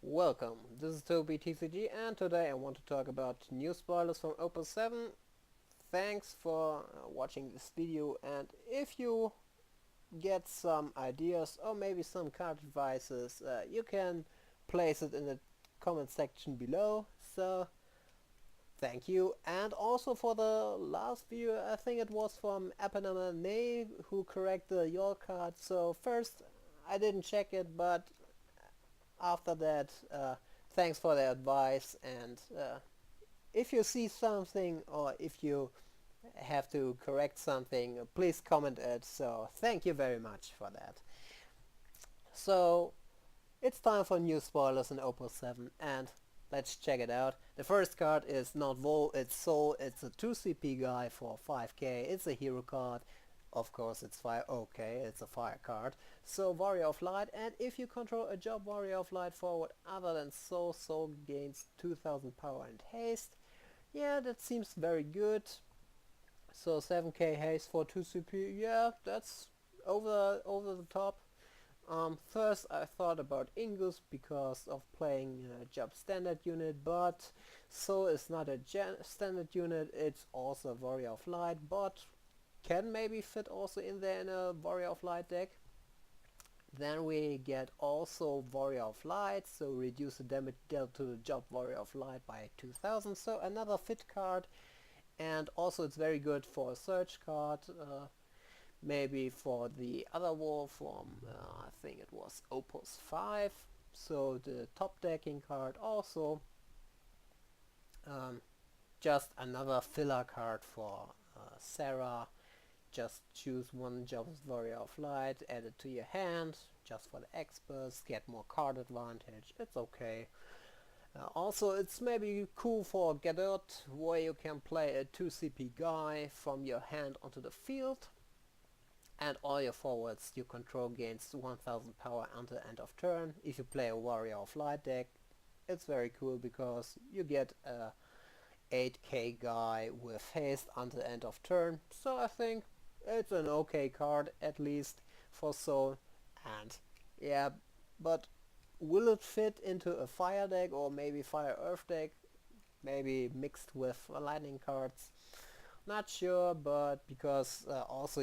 Welcome, this is Toby TCG and today I want to talk about new spoilers from Opus 7. Thanks for watching this video, and if you get some ideas or maybe some card advices, you can place it in the comment section below. So thank you. And also for the last video, I think it was from Apanama who corrected your card. So first I didn't check it, but after that, thanks for the advice. And if you see something or if you have to correct something, please comment it. So thank you very much for that. So it's time for new spoilers in Opus 7, and let's check it out. The first card is not Vol, it's Soul. It's a 2 CP guy for 5k. It's a hero card. Of course it's fire. Okay, it's a fire card. So Warrior of Light, and if you control a job Warrior of Light forward other than Soul, Soul gains 2000 power and haste. Yeah, that seems very good. So 7k haste for 2 CP. Yeah, that's over the top. First I thought about Ingus because of playing job standard unit, but Soul is not a standard unit. It's also a Warrior of Light, but can maybe fit also in there in a Warrior of Light deck. Then we get also Warrior of Light, so reduce the damage dealt to the job Warrior of Light by 2000, so another fit card. And also it's very good for a search card, maybe for the other wall from I think it was Opus 5, so the top decking card also. Just another filler card for Sarah. Just choose one Job's Warrior of Light, add it to your hand, just for the experts, get more card advantage, it's okay. Also, it's maybe cool for Gadot, where you can play a 2 CP guy from your hand onto the field, and all your forwards you control gains 1000 power until end of turn. If you play a Warrior of Light deck, it's very cool because you get a 8k guy with haste until end of turn. So I think it's an okay card, at least for Soul. And yeah, but will it fit into a fire deck or maybe fire earth deck? Maybe mixed with lightning cards. Not sure, but because also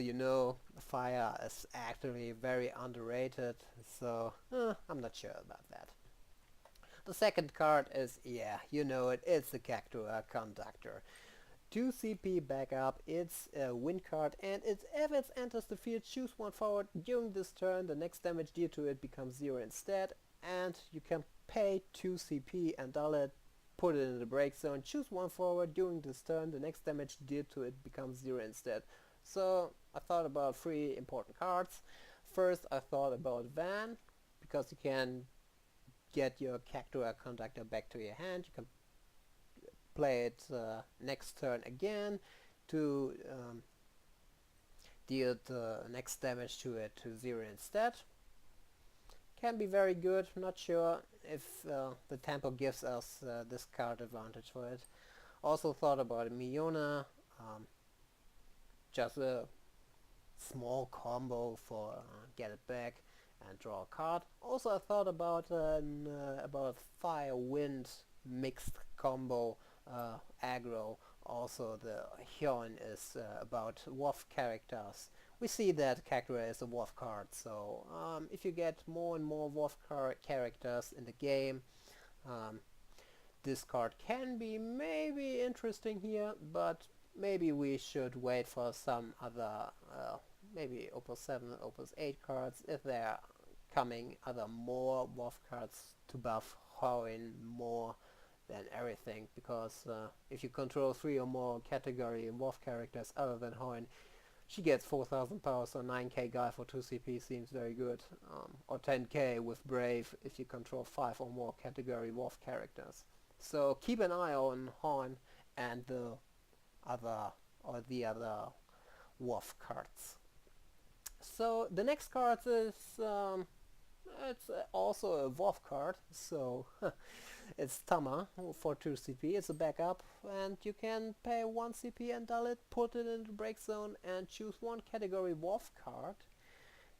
fire is actually very underrated, so I'm not sure about that. The second card is, yeah, you know it, it's the Cactua Conductor. 2 CP backup, it's a win card, and if it enters the field, choose one forward. During this turn, the next damage dealt to it becomes 0 instead, and you can pay 2 CP and dull it, put it in the break zone, choose one forward. During this turn, the next damage dealt to it becomes 0 instead. So I thought about 3 important cards. First I thought about Van, because you can get your Cactua Conductor back to your hand. You can play it next turn again to deal the next damage to it to 0 instead. Can be very good, not sure if the tempo gives us this card advantage for it. Also thought about Miona, just a small combo for get it back and draw a card. Also I thought about fire wind mixed combo aggro. Also the Hyun is about WoF characters. We see that Kagura is a WoF card, so if you get more and more WoF characters in the game, this card can be maybe interesting here, but maybe we should wait for some other maybe Opus 7 and Opus 8 cards if they're coming other more WoF cards to buff Hoenn more than everything, because if you control 3 or more category WoF characters other than Hoenn, she gets 4000 power, so 9k guy for 2 CP seems very good, or 10k with Brave if you control 5 or more category WoF characters. So keep an eye on Hoenn and the other WoF cards. So the next card is it's also a WoF card, so it's Tama for 2 CP. It's a backup, and you can pay 1 CP and dull it, put it in the break zone, and choose one category WoF card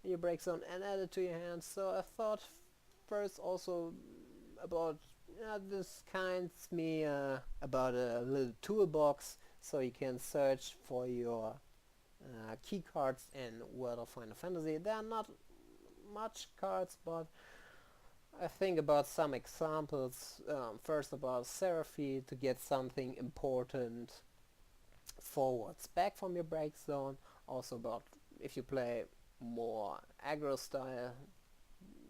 in your break zone and add it to your hand. So I thought first also about this kinds me about a little toolbox, so you can search for your key cards in World of Final Fantasy. There are not much cards, but I think about some examples. First about Seraphine to get something important forwards back from your break zone. Also about if you play more aggro style,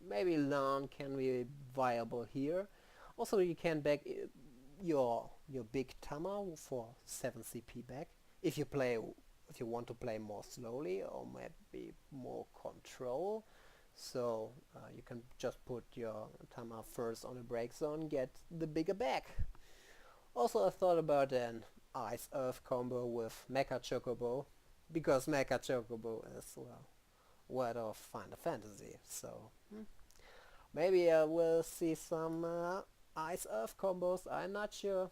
maybe Lan can be viable here. Also you can back your big Tama for 7 CP back if you want to play more slowly or maybe more control. So you can just put your Tama first on the break zone, get the bigger back. Also I thought about an Ice Earth combo with Mecha Chocobo, because Mecha Chocobo is, well, word of Final Fantasy, so maybe I will see some Ice Earth combos, I'm not sure.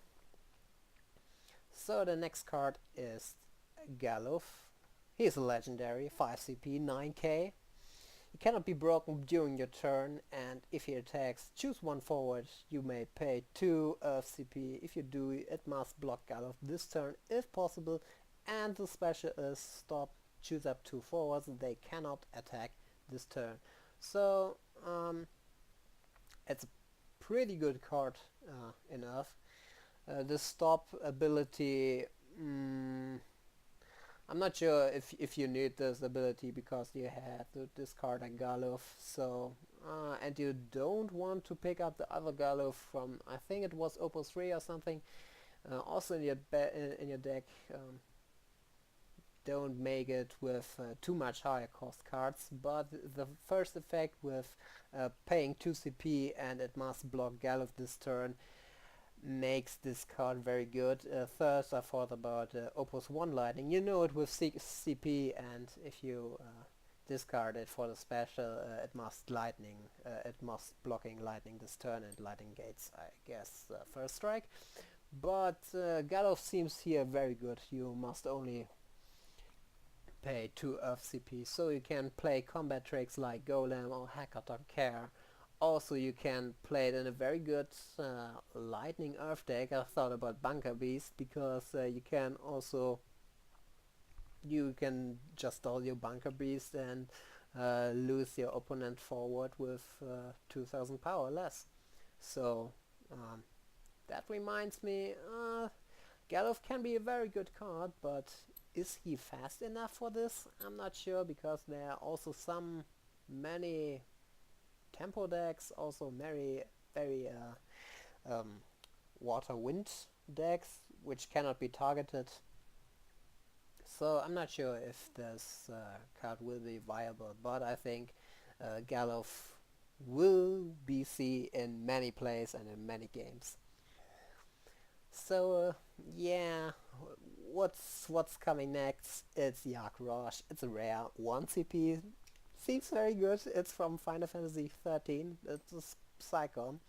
So the next card is Galuf. He's a legendary, 5 CP, 9k. He cannot be broken during your turn, and if he attacks, choose one forward. You may pay 2 Earth CP. If you do, it must block Galuf this turn if possible, and the special is stop, choose up 2 forwards. They cannot attack this turn. So it's a pretty good card enough. The stop ability, I'm not sure if you need this ability because you have to discard a Galuf, so and you don't want to pick up the other Galuf from, I think it was Opus 3 or something. Also in your deck, don't make it with too much higher cost cards, but the first effect with paying 2 CP and it must block Galuf this turn makes this card very good. First I thought about Opus 1 Lightning. You know it with CP, and if you discard it for the special, it must blocking lightning this turn, and lightning gates, I guess, first strike. But Galuf seems here very good. You must only pay 2 Earth CP, so you can play combat tricks like Golem or Hackathon Care. Also you can play it in a very good Lightning Earth deck. I thought about Bunker Beast because you can just stall your Bunker Beast and lose your opponent forward with 2000 power less. So that reminds me, Galuf can be a very good card, but is he fast enough for this? I'm not sure, because there are also many tempo decks, also very water wind decks which cannot be targeted. So I'm not sure if this card will be viable, but I think Galuf will be seen in many plays and in many games. So yeah, what's coming next? It's Yak Rosh. It's a rare 1 CP. Seems very good. It's from Final Fantasy 13. It's a Psychon.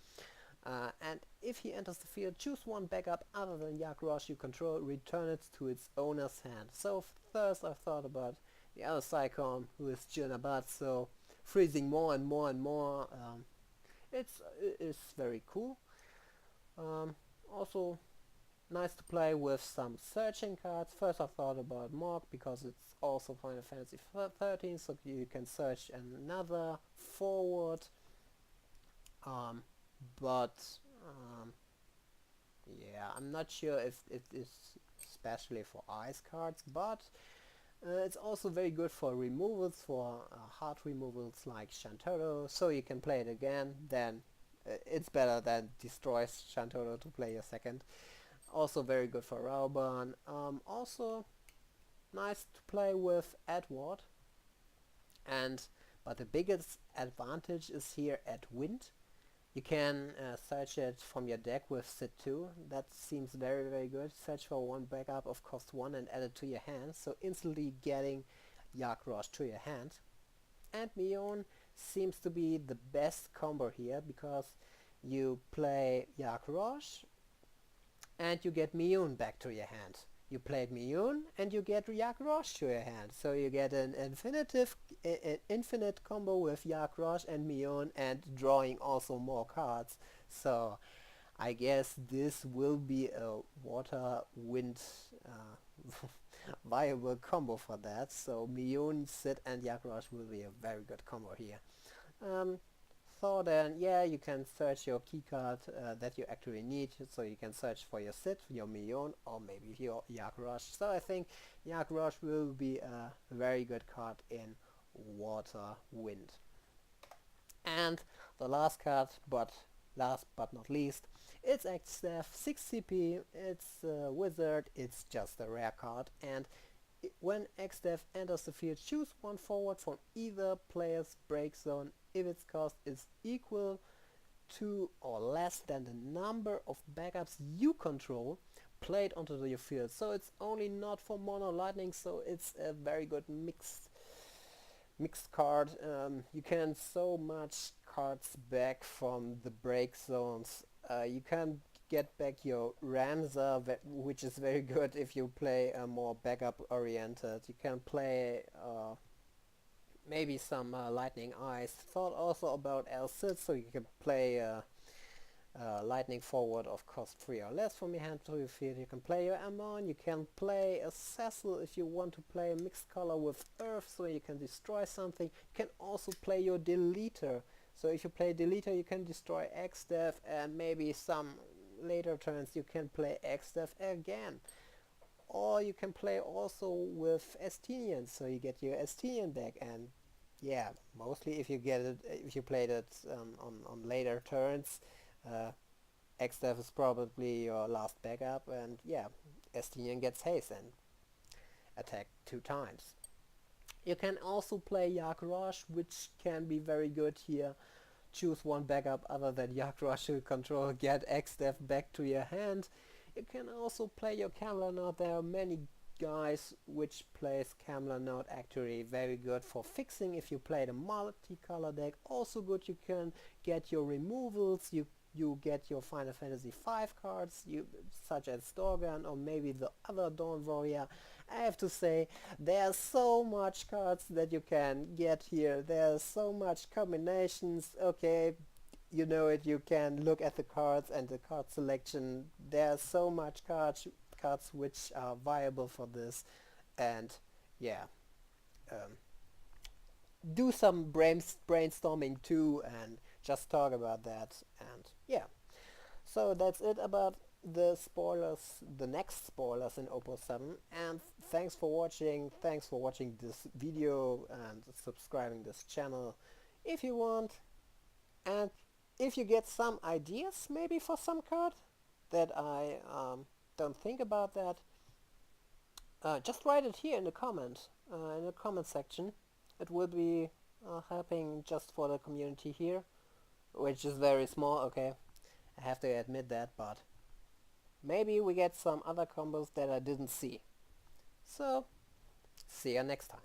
And if he enters the field, choose one backup other than Yak Rosh you control, return it to its owner's hand. So first I thought about the other Psychon, who is Jinabat, so freezing more and more and more. It's very cool. Also nice to play with some searching cards. First I thought about Morg because it's also Final Fantasy 13, so you can search another forward. But yeah, I'm not sure if it is especially for ice cards, but it's also very good for removals, for hard removals like Shantaro, so you can play it again, then it's better than destroys Shantaro to play a second. Also very good for Rauban. Also nice to play with Edward, but the biggest advantage is here at Wind. You can search it from your deck with Sit 2. That seems very good. Search for one backup of cost 1 and add it to your hand, so instantly getting Yak Rosh to your hand. And Mion seems to be the best combo here, because you play Yak Rosh and you get Mion back to your hand. You played Miyun and you get Yak Rosh to your hand. So you get an infinite combo with Yak Rosh and Miyun and drawing also more cards. So I guess this will be a water wind viable combo for that. So Miyun, Sid and Yak Rosh will be a very good combo here. Um, so then, yeah, you can search your keycard that you actually need. So you can search for your Sid, your Miyun, or maybe your Yak Rosh. So I think Yak Rosh will be a very good card in Water Wind. And the last card, but last but not least, it's X-Staff, 6 CP, it's a wizard, it's just a rare card, and when X-Dev enters the field, choose one forward from either player's break zone if its cost is equal to or less than the number of backups you control played onto your field. So it's only not for mono lightning, so it's a very good mixed card. You can so much cards back from the break zones. You can get back your Ramza, which is very good if you play more backup oriented. You can play maybe some Lightning Eyes. Thought also about El Cid, so you can play Lightning Forward of cost 3 or less from your hand to your field. You can play your Amon, you can play a Cecil if you want to play a mixed color with Earth, so you can destroy something. You can also play your Deleter. So if you play Deleter, you can destroy X-Dev, and maybe some later turns you can play X-Dev again. Or you can play also with Estinian, so you get your Estinian back, and yeah, mostly if you get it, if you played it on later turns, X-Dev is probably your last backup, and yeah, Estinian gets haste and attack 2 times. You can also play Yak Rosh, which can be very good here. Choose one backup other than Yak Rosh to control, get X-Dev back to your hand. You can also play your Camelot Note. There are many guys which plays Camelot Note actually very good for fixing if you play the multicolor deck. Also good, you can get your removals, you get your Final Fantasy V cards, such as Storgan or maybe the other Dawn Warrior. I have to say, there's so much cards that you can get here. There's so much combinations. Okay, you know it, you can look at the cards and the card selection. There's so much cards which are viable for this, and yeah, do some brainstorming too and just talk about that. And yeah, so that's it about the spoilers, the next spoilers in Opus 7, and thanks for watching this video and subscribing this channel if you want. And if you get some ideas maybe for some card that I don't think about that, just write it here in the comment section. It will be helping just for the community here, which is very small, okay, I have to admit that, but maybe we get some other combos that I didn't see. So, see you next time.